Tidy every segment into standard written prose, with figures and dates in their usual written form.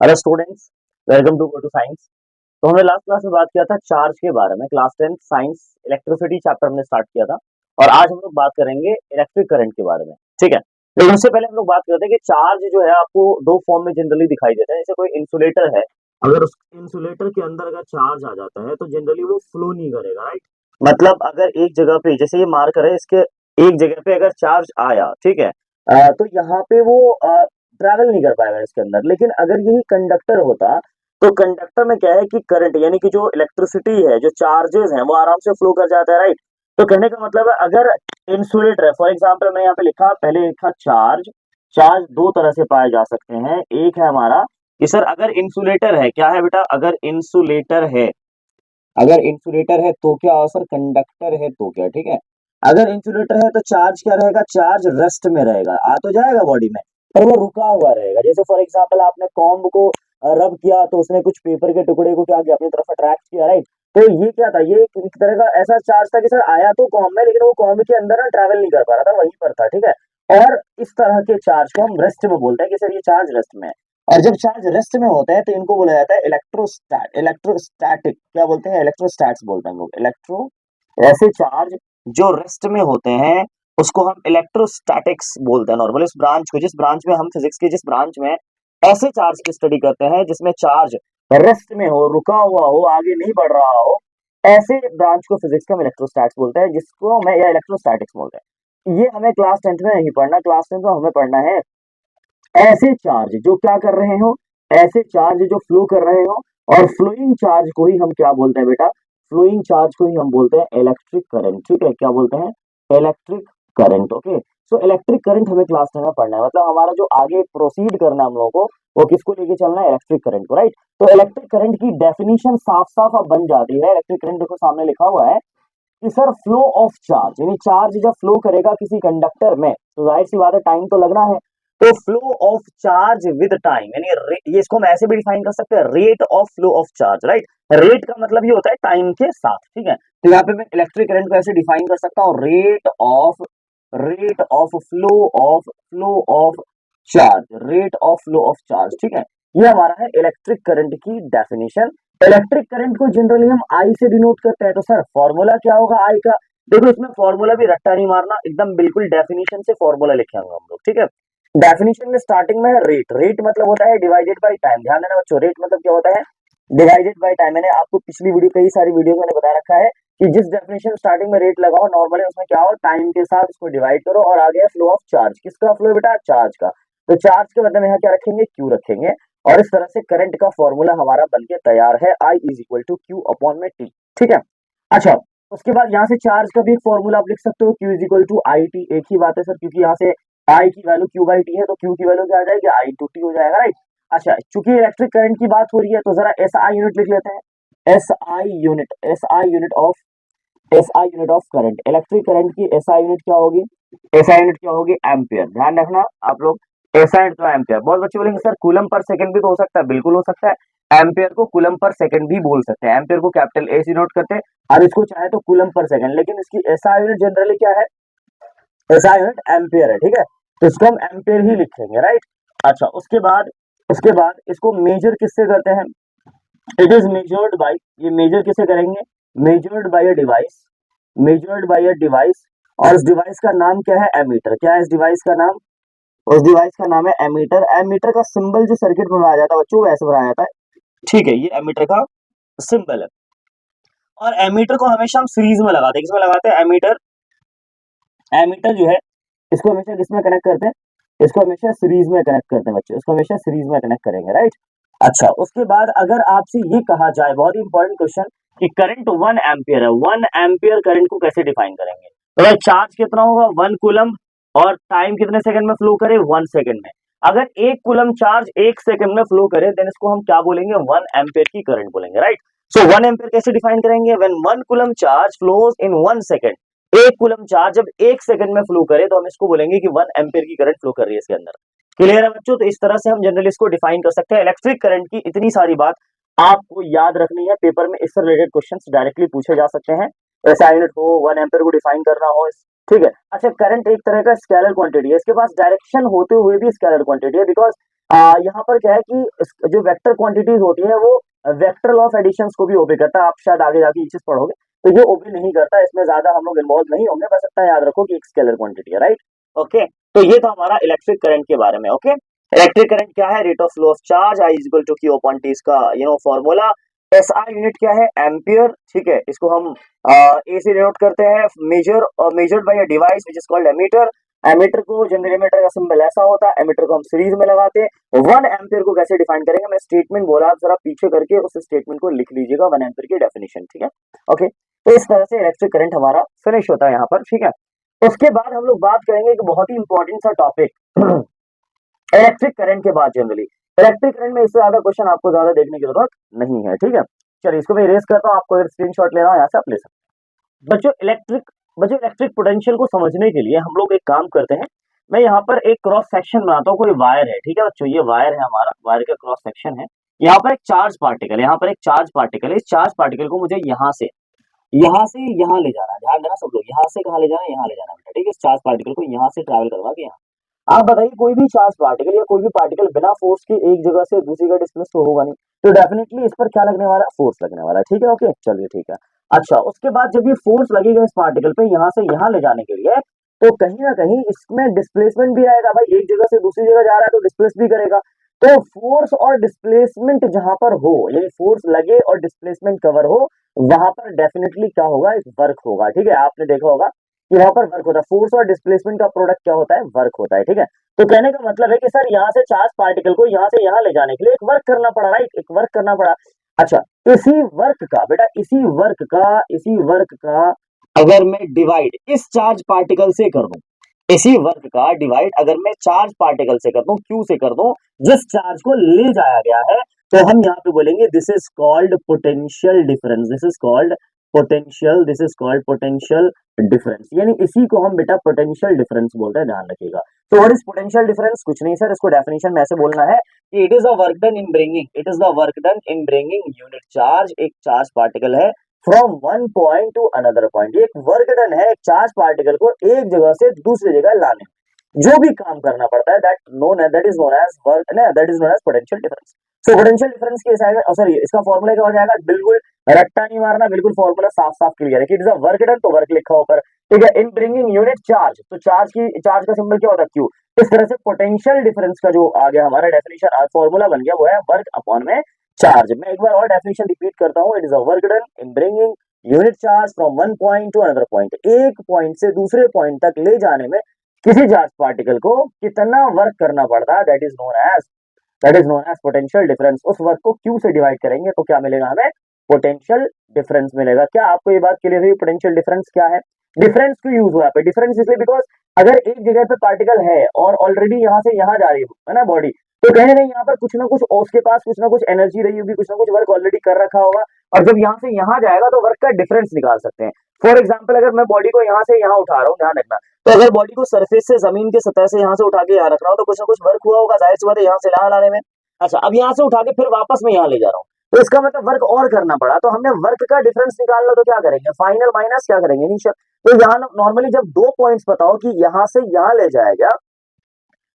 Hello students, welcome to Go To Science. तो हमने last class में बात किया था चार्ज के बारे में। क्लास 10 साइंस इलेक्ट्रिसिटी चैप्टर हमने स्टार्ट किया था और आज हम लोग बात करेंगे इलेक्ट्रिक करंट के बारे में। ठीक है, लेकिन उससे पहले हम लोग बात करते हैं कि चार्ज जो है आपको दो फॉर्म में जनरली दिखाई देता है। जैसे कोई इंसुलेटर है, अगर उस इंसुलेटर के अंदर अगर चार्ज आ जाता है तो जनरली वो फ्लो नहीं करेगा, राइट। मतलब अगर एक जगह पे, जैसे ये मार्कर है, इसके एक जगह पे अगर चार्ज आया, ठीक है, तो यहाँ पे वो ट्रैवल नहीं कर पाएगा इसके अंदर। लेकिन अगर यही कंडक्टर होता तो कंडक्टर में क्या है कि करंट यानी कि जो इलेक्ट्रिसिटी है, जो चार्जेस हैं, वो आराम से फ्लो कर जाता है, राइट। तो कहने का मतलब है अगर इंसुलेटर है, फॉर एग्जांपल मैं यहाँ पे लिखा, पहले लिखा चार्ज। चार्ज दो तरह से पाए जा सकते हैं। एक है हमारा कि सर अगर इंसुलेटर है, क्या है बेटा, अगर इंसुलेटर है, अगर इंसुलेटर है तो क्या, और सर कंडक्टर है तो क्या, ठीक है। अगर इंसुलेटर है तो चार्ज क्या रहेगा, चार्ज रेस्ट में रहेगा, आ तो जाएगा बॉडी में, पर वो रुका हुआ रहेगा। जैसे फॉर एग्जांपल आपने कॉम्ब को रब किया तो उसने कुछ पेपर के टुकड़े को क्या किया, अपनी तरफ अट्रैक्ट किया, राइट। तो ये क्या था, ये एक तरह का ऐसा चार्ज था कि सर आया तो कॉम्ब में, लेकिन वो कॉम्ब के अंदर ना ट्रैवल नहीं कर पा रहा था, वहीं पर था, ठीक है। और इस तरह के चार्ज को हम रेस्ट में बोलते हैं कि सर ये चार्ज रेस्ट में है। और जब चार्ज रेस्ट में होते हैं तो इनको बोला जाता है इलेक्ट्रोस्टैटिक, क्या बोलते हैं, इलेक्ट्रोस्टैट्स बोलते हैं हम लोग, इलेक्ट्रो। ऐसे चार्ज जो रेस्ट में होते हैं उसको हम इलेक्ट्रोस्टैटिक्स बोलते हैं नॉर्मली। उस ब्रांच को, जिस ब्रांच में हम फिजिक्स के जिस ब्रांच में ऐसे चार्ज की स्टडी करते हैं जिसमें चार्ज रेस्ट में हो, रुका हुआ हो, आगे नहीं बढ़ रहा हो, ऐसे ब्रांच को फिजिक्स का हम इलेक्ट्रोस्टैट्स बोलते हैं, जिसको मैं या इलेक्ट्रोस्टैटिक्स बोलते हैं। ये हमें क्लास 10th में नहीं पढ़ना, क्लास 10th में हमें पढ़ना है ऐसे चार्ज जो क्या कर रहे हो, ऐसे चार्ज जो फ्लो कर रहे हो। और फ्लोइंग चार्ज को ही हम क्या बोलते हैं बेटा, फ्लोइंग चार्ज को ही हम बोलते हैं इलेक्ट्रिक करंट, ठीक है। क्या बोलते हैं, electric current, okay. So electric current हमें क्लास 10 में पढ़ना है, मतलब हमारा जो आगे प्रोसीड करना है हम लोगों को, वो किसको लेके चलना है, इलेक्ट्रिक करंट को, राइट। तो इलेक्ट्रिक करंट की डेफिनेशन साफ साफ अब बन जाती है। इलेक्ट्रिक करंट देखो सामने लिखा हुआ है कि सर फ्लो ऑफ चार्ज, यानी चार्ज जब फ्लो करेगा किसी कंडक्टर में तो जाहिर सी बात है टाइम तो लगना है। तो flow of charge with time, यानी ये इसको हम ऐसे भी डिफाइन कर सकते हैं, rate of flow of charge, right. Rate का मतलब ये होता है टाइम के साथ, ठीक है। तो यहाँ पे मैं इलेक्ट्रिक करंट को ऐसे डिफाइन कर सकता हूँ, rate of charge, rate of flow of charge, ठीक है। ये हमारा है इलेक्ट्रिक करंट की डेफिनेशन। इलेक्ट्रिक करंट को जनरली हम आई से डिनोट करते हैं। तो सर फॉर्मूला क्या होगा आई का, देखो इसमें फॉर्मूला भी रट्टा नहीं मारना, एकदम बिल्कुल डेफिनेशन से फॉर्मूला लिखे होंगे हम लोग, ठीक है। डेफिनेशन में स्टार्टिंग में है रेट, रेट मतलब होता है डिवाइडेड बाय टाइम। ध्यान देना बच्चों, रेट मतलब क्या होता है, डिवाइडेड बाय टाइम। मैंने आपको पिछली वीडियो, कई सारी वीडियो मैंने बता रखा है कि जिस डेफिनेशन स्टार्टिंग में रेट लगाओ नॉर्मली, उसमें क्या हो, टाइम के साथ उसको डिवाइड करो और आगे फ्लो ऑफ चार्ज। किसका फ्लो बेटा, चार्ज का। तो चार्ज के बदले में यहाँ क्या रखेंगे, क्यू रखेंगे। और इस तरह से करंट का फॉर्मूला हमारा बनके तैयार है, I is equal to Q upon में टी, ठीक है। अच्छा, उसके बाद यहाँ से चार्ज का भी एक फॉर्मूला आप लिख सकते हो, Q is equal to I T. एक ही बात है सर, क्योंकि यहाँ से I की वैल्यू Q बाई टी है, तो Q की वैल्यू क्या आ जाएगी, I टू टी हो जाएगा, राइट। अच्छा, चूंकि इलेक्ट्रिक करंट की बात हो रही है तो जरा एस आई यूनिट लिख लेते हैं। S I unit of current, electric current की एस आई यूनिट क्या होगी, एस आई यूनिट क्या होगी, एम्पियर। ध्यान रखना आप लोग, एसआई यूनिट तो एम्पियर। बहुत बच्चे बोलेंगे सर कूलम पर सेकंड भी तो हो सकता है, बिल्कुल हो सकता है। एम्पियर को कूलम पर सेकंड भी बोल सकते हैं, एम्पियर को कैपिटल ए से नोट करते हैं और इसको चाहे तो कूलम पर सेकंड, लेकिन इसकी एसआई यूनिट जनरली क्या है, एसआई यूनिट एम्पियर है, ठीक है। तो इसको हम एम्पियर ही लिखेंगे, राइट। अच्छा, उसके बाद इसको मेजर किससे करते हैं, इट इज मेजर्ड बाय, ये मेजर किसे करेंगे, measured by a device, measured by a device. और इस डिवाइस का नाम क्या है, एमीटर। क्या है इस डिवाइस का नाम, उस डिवाइस का नाम है एमीटर। एमीटर का सिंबल जो सर्किट में बनाया जाता है बच्चों, वैसे बनाया जाता है, ठीक है। ये एमीटर का सिंबल है। और एमीटर को हमेशा हम सीरीज में लगाते हैं, किसमें लगाते हैं, एमीटर। एमीटर जो है इसको हमेशा किसमें कनेक्ट करते हैं, इसको हमेशा सीरीज में कनेक्ट करते हैं बच्चों, इसको हमेशा सीरीज में कनेक्ट करेंगे, राइट। अच्छा, उसके बाद अगर आपसे ये कहा जाए, बहुत ही इंपॉर्टेंट क्वेश्चन, कि करंट 1 एम्पियर है, 1 एम्पियर करंट को कैसे डिफाइन करेंगे। तो भाई चार्ज कितना होगा, 1 कूलम, और टाइम कितने सेकंड में फ्लो करे, 1 सेकंड में। अगर 1 कूलम चार्ज 1 सेकंड में फ्लो करे देन इसको हम क्या बोलेंगे, 1 एम्पियर की करंट बोलेंगे, राइट। सो 1 एम्पियर कैसे डिफाइन करेंगे, when 1 coulomb charge flows in 1 second. 1 coulomb charge जब 1 सेकंड में फ्लो करे तो हम इसको बोलेंगे कि 1 एम्पियर की करंट फ्लो कर रही है इसके अंदर। क्लियर है बच्चों, तो इस तरह से हम जनरली इसको डिफाइन कर सकते हैं। इलेक्ट्रिक करंट की इतनी सारी बात आपको याद रखनी है, पेपर में इससे रिलेटेड क्वेश्चंस डायरेक्टली पूछे जा सकते हैं। ऐसा यूनिट हो, 1 एम्पियर को डिफाइन करना हो, ठीक है। अच्छा, करंट एक तरह का स्केलर क्वांटिटी है, इसके पास डायरेक्शन होते हुए भी स्केलर क्वांटिटी है, बिकॉज यहाँ पर क्या है कि जो वेक्टर क्वांटिटीज होती है वो वेक्टर लॉ ऑफ एडिशंस को भी ओबे करता है। आप शायद आगे जाके ये चीज पढ़ोगे, तो ये ओबे नहीं करता, इसमें ज्यादा हम लोग इन्वॉल्व नहीं होंगे, बस इतना याद रखो कि एक स्केलर क्वांटिटी है, राइट। ओके, तो ये था हमारा इलेक्ट्रिक करंट के बारे में। ओके, इलेक्ट्रिक करंट क्या है? Rate of flow of charge, I is equal to Q upon T, इसका फॉर्मूला। एसआई यूनिट क्या है? एम्पियर, ठीक है। इसको हम ए से डिनोट करते हैं, measured by a device which is called ammeter. Ammeter को, जनरल एमीटर का सिंबल ऐसा होता है, एमीटर को हम सीरीज में लगाते हैं। 1 एम्पियर को कैसे डिफाइन करेंगे? मैं स्टेटमेंट बोला, आप जरा पीछे करके उस स्टेटमेंट को लिख लीजिएगा, 1 एम्पियर की डेफिनेशन, ठीक है। ओके, तो इस तरह से इलेक्ट्रिक करंट हमारा फिनिश होता है यहाँ पर, ठीक है। उसके बाद हम लोग बात करेंगे एक बहुत ही इंपॉर्टेंट सा टॉपिक इलेक्ट्रिक करंट के बाद। जनरली इलेक्ट्रिक करंट में इससे ज्यादा क्वेश्चन आपको ज्यादा देखने की जरूरत नहीं है, ठीक है। चलिए इसको मैं इरेज करता हूँ, आपको अगर स्क्रीनशॉट लेना हो यहाँ से आप ले सकते हैं। बच्चों इलेक्ट्रिक पोटेंशियल को समझने के लिए हम लोग एक काम करते हैं। मैं यहाँ पर एक क्रॉस सेक्शन बनाता हूँ, कोई वायर है, ठीक है बच्चों, ये वायर है हमारा, वायर का क्रॉस सेक्शन है। यहाँ पर एक चार्ज पार्टिकल, यहाँ पर एक चार्ज पार्टिकल है। इस चार्ज पार्टिकल को मुझे यहाँ से यहाँ ले जाना है। ध्यान देना सब लोग, यहाँ से कहाँ ले जाना है? यहाँ ले जाना है बेटा, ठीक है। इस चार्ज पार्टिकल को यहाँ से ट्रैवल करवा के यहाँ। आप बताइए, कोई भी चार्ज पार्टिकल या कोई भी पार्टिकल बिना फोर्स के एक जगह से दूसरी जगह डिस्प्लेस तो होगा नहीं, तो डेफिनेटली इस पर क्या लगने वाला है? फोर्स लगने वाला है, ठीक है। ओके, चलिए ठीक है। अच्छा, उसके बाद जब ये फोर्स लगेगा इस पार्टिकल पे यहाँ से यहाँ ले जाने के लिए, तो कहीं ना कहीं इसमें डिस्प्लेसमेंट भी आएगा। भाई एक जगह से दूसरी जगह जा रहा है तो डिस्प्लेस भी करेगा। तो फोर्स और डिस्प्लेसमेंट जहां पर हो, यानी फोर्स लगे और डिस्प्लेसमेंट कवर हो, वहां पर डेफिनेटली क्या होगा? एक वर्क होगा, ठीक है। आपने देखा होगा कि वहां पर वर्क होता है। फोर्स और डिस्प्लेसमेंट का प्रोडक्ट क्या होता है? वर्क होता है, ठीक है। तो कहने का मतलब है कि सर यहाँ से चार्ज पार्टिकल को यहाँ से यहाँ ले जाने के लिए एक वर्क करना पड़ा, राइट, एक वर्क करना पड़ा। अच्छा, इसी वर्क का बेटा, इसी वर्क का अगर मैं डिवाइड इस चार्ज पार्टिकल से कर दूं, इसी वर्क का डिवाइड अगर मैं चार्ज पार्टिकल से कर दूं, क्यू से कर दूं, जिस चार्ज को ले जाया गया है, तो हम यहाँ पे बोलेंगे this is called potential difference, this is called potential difference, यानी इसी को हम बेटा पोटेंशियल डिफरेंस बोलते हैं, ध्यान रखिएगा। तो व्हाट इज पोटेंशियल डिफरेंस? कुछ नहीं सर, इसको डेफिनेशन में ऐसे बोलना है कि it is the work done in bringing, unit charge, एक चार्ज पार्टिकल है, from one point to another point. ये एक वर्क डन है, एक चार्ज पार्टिकल को एक जगह से दूसरी जगह लाने में जो भी काम करना पड़ता है, that is known as work, that is known as potential difference. So potential difference के आएगा, सॉरी, इसका फॉर्मूला क्या हो जाएगा? बिल्कुल रट्टा नहीं मारना, बिल्कुल फॉर्मूला साफ साफ क्लियर है कि it is a work done, तो वर्क लिखा ऊपर, ठीक है। इन ब्रिंगिंग यूनिट चार्ज, तो चार्ज का सिंबल क्या होता है? क्यू। इस तरह से पोटेंशियल डिफरेंस का जो आ गया हमारा डेफिनेशन, फॉर्मूला बन गया, वो है वर्क अपॉन में चार्ज। मैं एक बार और डेफिनेशन रिपीट करता हूँ, it is a work done in bringing unit charge from one point to another point, एक पॉइंट से दूसरे पॉइंट तक ले जाने में किसी चार्ज पार्टिकल को कितना वर्क करना पड़ता है, that is known as potential difference. उस वर्क को क्यू से डिवाइड करेंगे तो क्या मिलेगा हमें? पोटेंशियल डिफरेंस मिलेगा। क्या आपको ये बात क्लियर हुई? पोटेंशियल डिफरेंस क्या है? डिफरेंस क्यों यूज हुआ है? डिफरेंस इसलिए बिकॉज अगर एक जगह पे पार्टिकल है और ऑलरेडी यहाँ से यहाँ जा रही है ना बॉडी, तो कहीं ना कहीं यहाँ पर कुछ ना कुछ उसके पास कुछ ना कुछ एनर्जी रही होगी, कुछ ना कुछ वर्क ऑलरेडी कर रखा होगा, और जब यहाँ से यहाँ जाएगा तो वर्क का डिफरेंस निकाल सकते हैं। फॉर एग्जाम्पल, अगर मैं बॉडी को यहाँ से यहाँ उठा रहा हूँ, ध्यान रखना, तो अगर बॉडी को सरफेस से, जमीन के सतह से यहाँ से उठा के यहाँ रख रहा हूँ, तो कुछ ना कुछ वर्क हुआ होगा, जाहिर सी बात है, यहाँ से यहाँ लाने में। अच्छा, अब यहाँ से उठा के फिर वापस में यहाँ ले जा रहा हूँ, तो इसका मतलब वर्क और करना पड़ा। तो हमने वर्क का डिफरेंस निकालना, तो क्या करेंगे? फाइनल माइनस क्या करेंगे? इनिशियल। तो यहाँ नॉर्मली जब दो पॉइंट्स बताओ कि यहाँ से यहाँ ले जाएगा,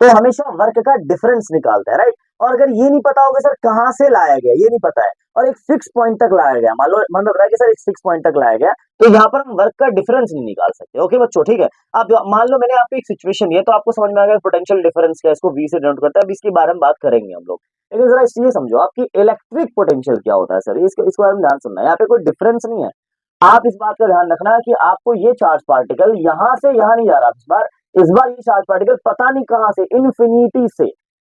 तो हमेशा वर्क का डिफरेंस निकालते हैं, राइट। और अगर ये नहीं पता होगा सर कहां से लाया गया, ये नहीं पता है, और एक फिक्स पॉइंट तक लाया गया, मान लो हमें पता है कि सर एक फिक्स पॉइंट तक लाया गया, तो यहाँ पर हम वर्क का डिफरेंस नहीं निकाल सकते। ओके बच्चों, ठीक है। अब मान लो मैंने आपको एक सिचुएशन दी है, तो आपको समझ में आ गया पोटेंशियल डिफरेंस क्या, इसको वी से डिनोट करता है। अब इसके बारे में बात करेंगे हम लोग, लेकिन जरा इसलिए समझो आपकी इलेक्ट्रिक पोटेंशियल क्या होता है सर, इसके बारे में ध्यान सुनना है। यहाँ पे कोई डिफरेंस नहीं है, आप इस बात का ध्यान रखना कि आपको ये चार्ज पार्टिकल यहां से यहां नहीं जा रहा, इस बार ये चार्ज पार्टिकल पता नहीं कहां से,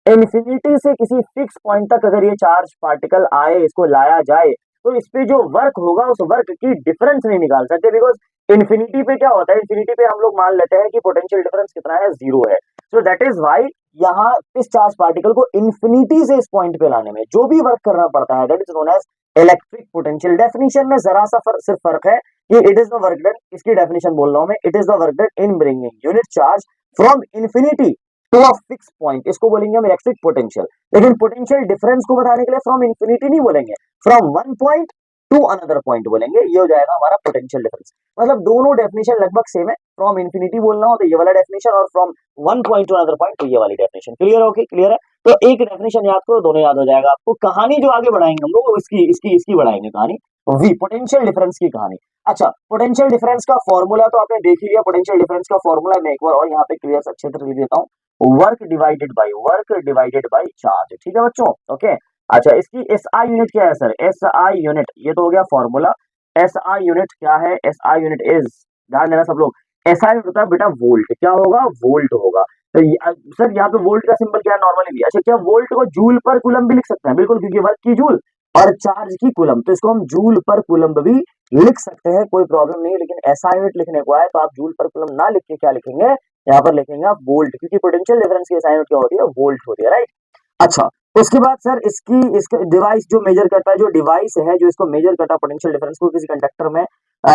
इन्फिनिटी से किसी फिक्स पॉइंट तक अगर ये चार्ज पार्टिकल आए, इसको लाया जाए, तो इस पे जो वर्क होगा उस वर्क की डिफरेंस नहीं निकाल सकते, बिकॉज इन्फिनिटी पे क्या होता है? इन्फिनिटी पे हम लोग मान लेते हैं कि पोटेंशियल डिफरेंस कितना है? जीरो है। सो दैट इज वाई यहाँ इस चार्ज पार्टिकल को इन्फिनिटी से इस पॉइंट पे लाने में जो भी वर्क करना पड़ता है, that is known as electric potential. Definition में जरा सा सिर्फ फर्क है कि it is the work done, इसकी डेफिनेशन बोल रहा हूं मैं, it is the work done in bringing unit charge from infinity to a fix point, इसको बोलेंगे हम इलेक्ट्रिक पोटेंशियल। लेकिन पोटेंशियल डिफरेंस को बताने के लिए फ्रॉम इन्फिनिटी नहीं बोलेंगे, from one point to another point बोलेंगे, ये हो जाएगा हमारा पोटेंशियल डिफरेंस। मतलब दोनों डेफिनेशन लगभग सेम है, फ्रॉम इन्फिनिटी बोलना हो तो ये वाला डेफिनेशन, और from one point to another point तो ये वाली डेफिनेशन। क्लियर हो? क्लियर है? तो एक डेफिनेशन याद करो, दोनों याद हो जाएगा आपको। कहानी जो आगे बढ़ाएंगे हम लोग इसकी इसकी इसकी बढ़ाएंगे कहानी, वी पोटेंशियल डिफरेंस की कहानी। अच्छा, पोटेंशियल डिफरेंस का फॉर्मूला तो आपने देख ही लिया। पोटेंशियल डिफरेंस का फॉर्मूला मैं एक बार और यहाँ पे क्लियर अच्छे से लिख देता हूँ, वर्क डिवाइडेड बाई चार्ज। ठीक है बच्चों? ओके। अच्छा, इसकी एस आई यूनिट क्या है सर? एस आई यूनिट, ये तो हो गया फॉर्मूला। एस आई यूनिट क्या है? एस आई यूनिट इज, ध्यान देना सब लोग, एस आई होता है बेटा वोल्ट। क्या होगा? वोल्ट होगा। तो सर यहाँ पे वोल्ट का सिंबल क्या है नॉर्मली भी? अच्छा, क्या वोल्ट को जूल पर कूलम भी लिख सकते हैं? बिल्कुल, क्योंकि वर्क की जूल और चार्ज की कूलम, तो इसको हम जूल पर कूलम भी लिख सकते हैं, कोई प्रॉब्लम नहीं है। लेकिन एसआई यूनिट लिखने को आए तो आप जूल पर कूलम ना लिख के क्या लिखेंगे, यहाँ पर लिखेंगे आप वोल्ट, क्योंकि पोटेंशियल डिफरेंस की एसआई यूनिट क्या होती है? वोल्ट होती है, राइट। अच्छा, उसके बाद सर इसकी इसका डिवाइस जो मेजर करता है, जो डिवाइस है जो इसको मेजर करता है पोटेंशियल डिफरेंस को किसी कंडक्टर में,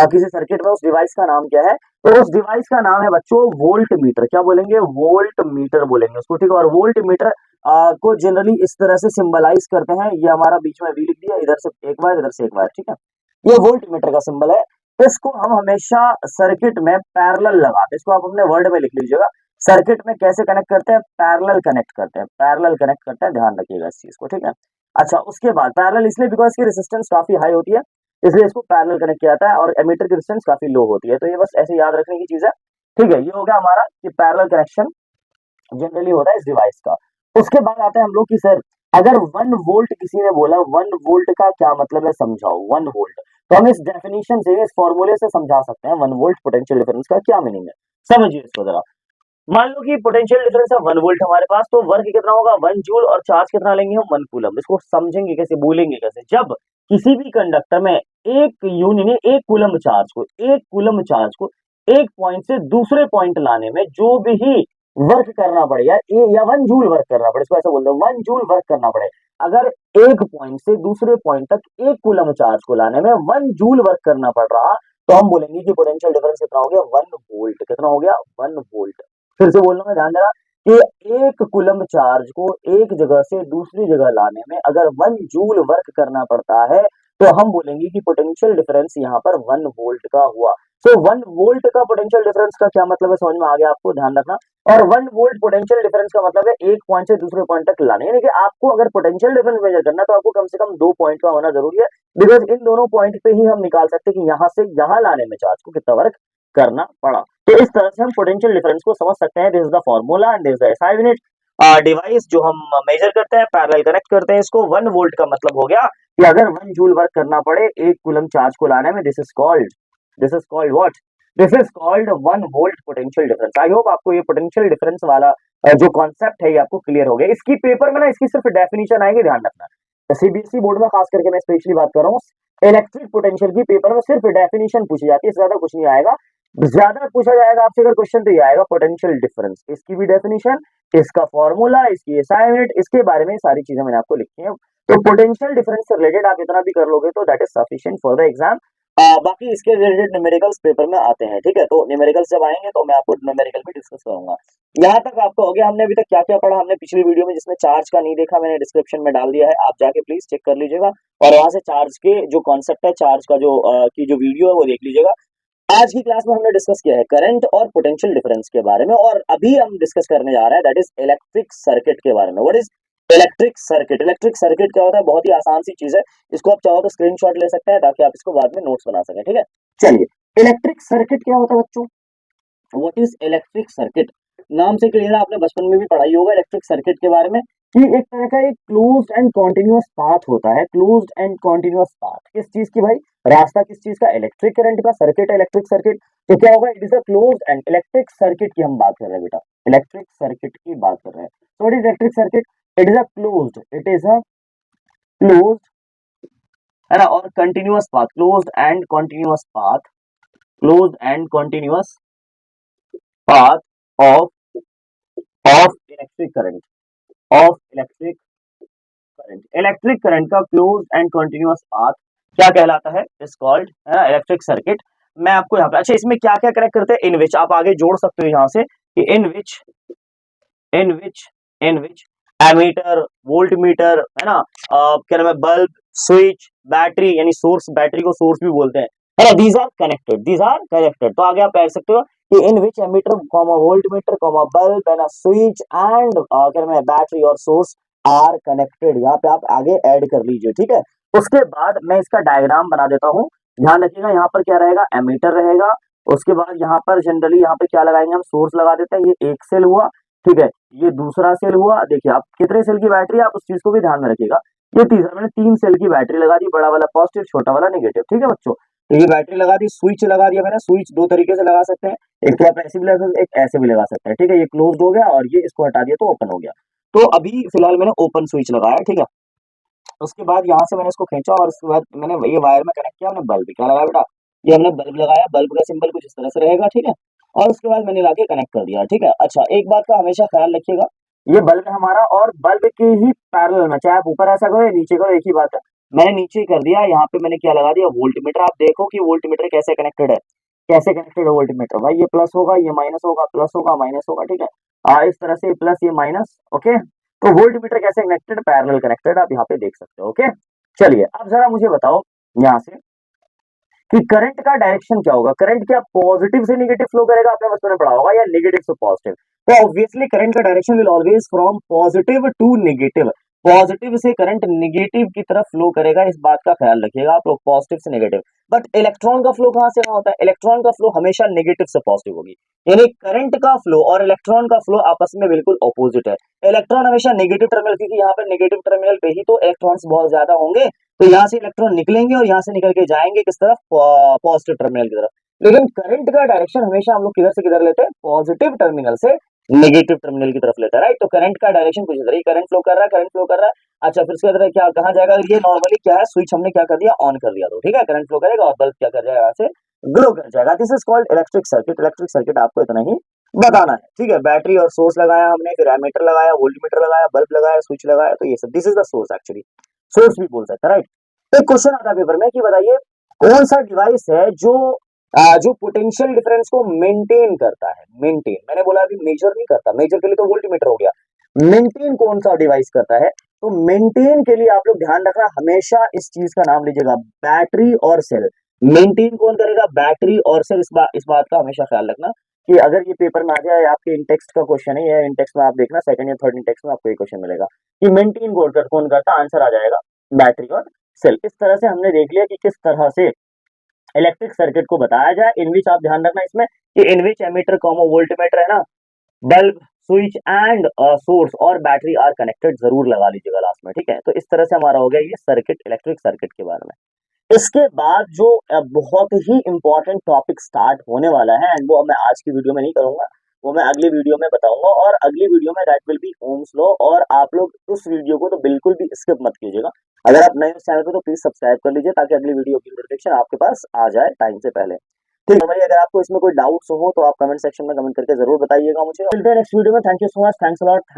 किसी सर्किट में, उस डिवाइस का नाम क्या है? तो उस डिवाइस का नाम है बच्चों वोल्ट मीटर। क्या बोलेंगे? वोल्ट मीटर बोलेंगे उसको, ठीक है। और वोल्ट मीटर को जनरली इस तरह से सिंबलाइज करते हैं, ये हमारा बीच में वी लिख दिया, इधर से एक बार इधर से एक बार, ठीक है। ये वोल्ट मीटर का सिंबल है। तो इसको हम हमेशा सर्किट में पैरेलल लगाते हैं, इसको आप अपने वर्ड में लिख लीजिएगा। सर्किट में कैसे कनेक्ट करते हैं? पैरेलल कनेक्ट करते हैं, पैरेलल कनेक्ट करते हैं, ध्यान रखिएगा इस चीज को, ठीक है। अच्छा, उसके बाद पैरेलल इसलिए बिकॉज इसकी रेजिस्टेंस काफी हाई होती है, इसलिए इसको पैरेलल कनेक्ट किया जाता है, और एमीटर की रेजिस्टेंस काफी लो होती है। तो ये बस ऐसे याद रखने की चीज है, ठीक है। ये हो गया हमारा कि पैरेलल कनेक्शन जनरली होता है इस डिवाइस का। उसके बाद आते हैं हम लोग कि सर अगर 1 वोल्ट किसी ने बोला, 1 वोल्ट का क्या मतलब है समझाओ। 1 वोल्ट, तो हम इस डेफिनेशन से, इस फॉर्मूले से समझा सकते हैं 1 वोल्ट पोटेंशियल डिफरेंस का क्या मीनिंग है। समझिए इसको जरा। मान लो कि पोटेंशियल डिफरेंस है 1 वोल्ट हमारे पास, तो वर्क कितना होगा? 1 जूल, और चार्ज कितना लेंगे हम? 1 कूलम। इसको समझेंगे कैसे, बोलेंगे कैसे? जब किसी भी कंडक्टर में एक यूनिट, एक कूलम चार्ज को, एक कूलम चार्ज को एक पॉइंट से दूसरे पॉइंट लाने में जो भी वर्क करना पड़े, या 1 जूल वर्क करना पड़े, इसको ऐसा बोलते हैं 1 जूल वर्क करना पड़े। अगर एक पॉइंट से दूसरे पॉइंट तक एक कूलम चार्ज को लाने में 1 जूल वर्क करना पड़ रहा, तो हम बोलेंगे कि पोटेंशियल डिफरेंस कितना हो गया? 1 वोल्ट। कितना हो गया? 1 वोल्ट। फिर से बोल रहा हूं मैं, ध्यान देना कि एक कूलम चार्ज को एक जगह से दूसरी जगह लाने में अगर 1 जूल वर्क करना पड़ता है, तो हम बोलेंगे कि पोटेंशियल डिफरेंस यहाँ पर 1 वोल्ट का हुआ। तो 1 वोल्ट का पोटेंशियल डिफरेंस का क्या मतलब है, समझ में आ गया आपको? ध्यान रखना। और 1 वोल्ट पोटेंशियल डिफरेंस का मतलब है एक पॉइंट से दूसरे पॉइंट तक लाने, यानी कि आपको अगर पोटेंशियल डिफरेंस मेजर करना है तो आपको कम से कम 2 पॉइंट का होना जरूरी है, बिकॉज इन दोनों पॉइंट पे ही हम निकाल सकते हैं कि यहाँ से यहाँ लाने में चार्ज को कितना वर्क करना पड़ा। तो इस तरह से हम पोटेंशियल डिफरेंस को समझ सकते हैं। This is the formula and this is the SI unit. Device जो हम मेजर करते हैं, पैरेलल कनेक्ट करते हैं इसको, 1 वोल्ट का मतलब हो गया कि अगर 1 जूल वर्क करना पड़े एक कूलम चार्ज को लाने में, this is called what? This is called 1 volt potential difference. I hope आपको ये पोटेंशियल डिफरेंस वाला जो कॉन्सेप्ट है ये आपको क्लियर हो गया। इसकी पेपर में ना इसकी सिर्फ डेफिनेशन आएगी, ध्यान रखना। सीबीएसई बोर्ड में खास करके मैं स्पेशली बात कर रहा हूँ, इलेक्ट्रिक पोटेंशियल की पेपर में सिर्फ डेफिनेशन पूछी जाती है, इससे ज्यादा कुछ नहीं आएगा। ज्यादा पूछा जाएगा आपसे अगर क्वेश्चन तो ये आएगा पोटेंशियल डिफरेंस, इसकी भी डेफिनेशन, इसका फॉर्मूला, इसकी एसआई यूनिट, इसके बारे में सारी चीजें मैंने आपको लिखी है। तो पोटेंशियल डिफरेंस से रिलेटेड आप इतना भी कर लोगे तो that is sufficient for the exam. बाकी इसके रिलेटेड न्यूमेरिकल्स पेपर में आते हैं, ठीक है। तो न्यूमेरिकल्स जब आएंगे तो मैं आपको न्यूमेरिकल भी डिस्कस करूंगा। यहाँ तक आपको हो गया। हमने अभी तक क्या क्या पढ़ा, हमने पिछली वीडियो में जिसने चार्ज का नहीं देखा मैंने डिस्क्रिप्शन में डाल दिया है, आप जाके प्लीज चेक कर लीजिएगा, और वहां से चार्ज के जो कॉन्सेप्ट है, चार्ज का जो की जो वीडियो है वो देख लीजिएगा। आज की क्लास में हमने डिस्कस किया है करंट और पोटेंशियल डिफरेंस के बारे में, और अभी हम डिस्कस करने जा रहे हैं दैट इज इलेक्ट्रिक सर्किट के बारे में। What is electric circuit? Electric circuit क्या होता है? बहुत ही आसान सी चीज है, इसको आप चाहो तो स्क्रीनशॉट ले सकते हैं ताकि आप इसको बाद में नोट्स बना सकें, ठीक है। चलिए, इलेक्ट्रिक सर्किट क्या होता है बच्चों? What is electric circuit? नाम से क्लियर है, आपने बचपन में भी पढ़ाई होगा इलेक्ट्रिक सर्किट के बारे में, कि एक तरह का एक क्लोज्ड एंड कॉन्टिन्यूअस पाथ होता है। क्लोज्ड एंड कॉन्टिन्यूअस पाथ किस चीज की भाई? रास्ता किस चीज का? इलेक्ट्रिक करंट का। सर्किट इलेक्ट्रिक सर्किट, तो क्या होगा? It is a closed end electric circuit की हम बात कर रहे हैं बेटा, इलेक्ट्रिक सर्किट की बात कर रहे हैं। So what is electric circuit? It is a closed, it is a closed, है ना, और continuous path, closed end continuous path, closed end continuous path of electric current, of electric current. Electric current का close and continuous path क्या कहलाता है? Is called, है ना, electric circuit. मैं आपको यहाँ पे, अच्छा इसमें क्या क्या कनेक्ट करते हैं? इन विच, आप आगे जोड़ सकते हो यहाँ से कि in which ammeter, voltmeter, है ना, क्या नाम है, बल्ब, स्विच, बैटरी, यानी सोर्स, बैटरी को सोर्स भी बोलते हैं, है ना, these are connected, these are connected. तो आगे आप कह सकते हो कि in which ammeter comma voltmeter comma bulb and switch and क्या नाम है, बैटरी और सोर्स आर कनेक्टेड। यहाँ पे आप आगे ऐड कर लीजिए, ठीक है। उसके बाद मैं इसका डायग्राम बना देता हूँ। ध्यान रखिएगा, यहाँ पर क्या रहेगा, एमीटर रहेगा। उसके बाद यहाँ पर जनरली यहाँ पे क्या लगाएंगे, हम सोर्स लगा देते हैं। ये एक सेल हुआ, ठीक है, ये दूसरा सेल हुआ। देखिए आप कितने सेल की बैटरी, आप उस चीज को भी ध्यान में रखिएगा। ये तीसरा, मैंने 3 सेल की बैटरी लगा दी, बड़ा वाला पॉजिटिव, छोटा वाला नेगेटिव, ठीक है बच्चों। तो ये बैटरी लगा दी, स्विच लगा दिया मैंने। स्विच दो तरीके से लगा सकते हैं, एक तो आप ऐसे भी लगा सकते हैं, एक ऐसे भी लगा सकते हैं, ठीक है। ये क्लोज हो गया और ये इसको हटा दिया तो ओपन हो गया। तो अभी फिलहाल मैंने ओपन स्विच लगाया, ठीक है। उसके बाद यहाँ से मैंने इसको खींचा और उसके बाद मैंने ये वायर में कनेक्ट किया। हमने बल्ब क्या लगाया बेटा, ये हमने बल्ब लगाया। बल्ब का सिंबल कुछ इस तरह से रहेगा, ठीक है। और उसके बाद मैंने लाके कनेक्ट कर दिया, ठीक है। अच्छा, एक बात का हमेशा ख्याल रखिएगा, ये बल्ब है हमारा और बल्ब के ही पैरेलल में, चाहे आप ऊपर ऐसा करो या नीचे करो, एक ही बात है। मैंने नीचे कर दिया, यहाँ पे मैंने क्या लगा दिया, वोल्ट मीटर। आप देखो कि वोल्ट मीटर कैसे कनेक्टेड है, कैसे कनेक्टेड है वोल्ट मीटर। भाई ये प्लस होगा, ये माइनस होगा, प्लस होगा, माइनस होगा, ठीक है। इस तरह से प्लस, ये माइनस, ओके। तो वोल्ट मीटर कैसे कनेक्टेड, पैरेलल कनेक्टेड, आप यहाँ पे देख सकते हो, ओके। चलिए अब जरा मुझे बताओ यहाँ से कि करंट का डायरेक्शन क्या होगा। करंट क्या पॉजिटिव से नेगेटिव फ्लो करेगा, आपने बचपन में पढ़ा होगा, या नेगेटिव से पॉजिटिव। तो ऑब्वियसली करंट का direction will always from positive to negative. Positive से करंट नेगेटिव की तरफ फ्लो करेगा, इस बात का ख्याल रखिएगा आप लोग, पॉजिटिव से नेगेटिव। बट इलेक्ट्रॉन का फ्लो कहां से कहां होता है, इलेक्ट्रॉन का फ्लो हमेशा नेगेटिव से पॉजिटिव होगी। यानी करंट का फ्लो और इलेक्ट्रॉन का फ्लो आपस में बिल्कुल ऑपोजिट है। इलेक्ट्रॉन हमेशा नेगेटिव टर्मिनल, क्योंकि यहाँ पर नेगेटिव टर्मिनल पे ही तो इलेक्ट्रॉन्स बहुत ज्यादा होंगे, तो यहाँ से इलेक्ट्रॉन निकलेंगे और यहाँ से निकल के जाएंगे किस तरफ, पॉजिटिव टर्मिनल की तरफ। लेकिन करंट का डायरेक्शन हमेशा हम लोग किधर से किधर लेते हैं, पॉजिटिव टर्मिनल से नेगेटिव टर्मिनल की तरफ लेते हैं, राइट। तो करंट का डायरेक्शन कुछ इधर ही, करंट फ्लो कर रहा है, करंट फ्लो कर रहा है। अच्छा, फिर उसके बाद क्या, कहाँ जाएगा, ये नॉर्मली क्या है, स्विच हमने क्या कर दिया, ऑन कर दिया, तो ठीक है, करंट फ्लो करेगा और बल्ब क्या कर जाएगा, यहाँ से ग्लो कर जाएगा। This is called electric circuit. Electric circuit आपको इतना ही बताना है, ठीक है। बैटरी और सोर्स लगाया हमने, फिर एमीटर लगाया, वोल्ट मीटर लगाया, बल्ब लगाया, स्विच लगाया, तो ये सब, this is the source actually, source भी बोल सकते हैं, राइट। एक क्वेश्चन आता है पेपर में कि बताइए कौन सा डिवाइस है जो जो पोटेंशियल डिफरेंस को मेंटेन करता है। मेंटेन, मैंने बोला अभी मेजर नहीं करता, मेजर के लिए तो वोल्ट मीटर हो गया। मेंटेन कौन सा डिवाइस करता है, तो मेंटेन के लिए आप लोग ध्यान रखना, हमेशा इस चीज का नाम लीजिएगा, बैटरी और सेल। मेंटेन कौन करेगा, बैटरी और सेल। इस बात का हमेशा ख्याल रखना कि अगर ये पेपर में आ जाए, आपके इंटेक्स्ट का क्वेश्चन है, या इंटेक्स्ट में आप देखना सेकंड या थर्ड इंटेक्स्ट में आपको ये क्वेश्चन मिलेगा कि मेंटेन कौन करता, आंसर आ जाएगा बैटरी और सेल। इस तरह से हमने देख लिया कि किस तरह से इलेक्ट्रिक सर्किट को बताया जाए। इन विच आप ध्यान रखना इसमें कि in which ammeter comma voltmeter है ना, बल्ब, स्विच एंड सोर्स और बैटरी आर कनेक्टेड, जरूर लगा लीजिएगा लास्ट में, ठीक है। तो इस तरह से हमारा हो गया ये सर्किट, इलेक्ट्रिक सर्किट के बारे में। इसके बाद जो बहुत ही इंपॉर्टेंट टॉपिक स्टार्ट होने वाला है, एंड वो मैं आज की वीडियो में नहीं करूंगा, वो मैं अगली वीडियो में बताऊंगा। और अगली वीडियो में that will be Ohm's law. और आप लोग उस वीडियो को तो बिल्कुल भी स्किप मत कीजिएगा। अगर आप नए उस चैनल पे तो प्लीज सब्सक्राइब कर लीजिए, ताकि अगली वीडियो की नोटिफिकेशन आपके पास आ जाए टाइम से पहले। ठीक है भाई, अगर आपको इसमें कोई डाउट्स हो तो आप कमेंट सेक्शन में कमेंट करके जरूर बताइएगा मुझे। मिलते हैं नेक्स्ट वीडियो में। Thank you so much, thanks a lot.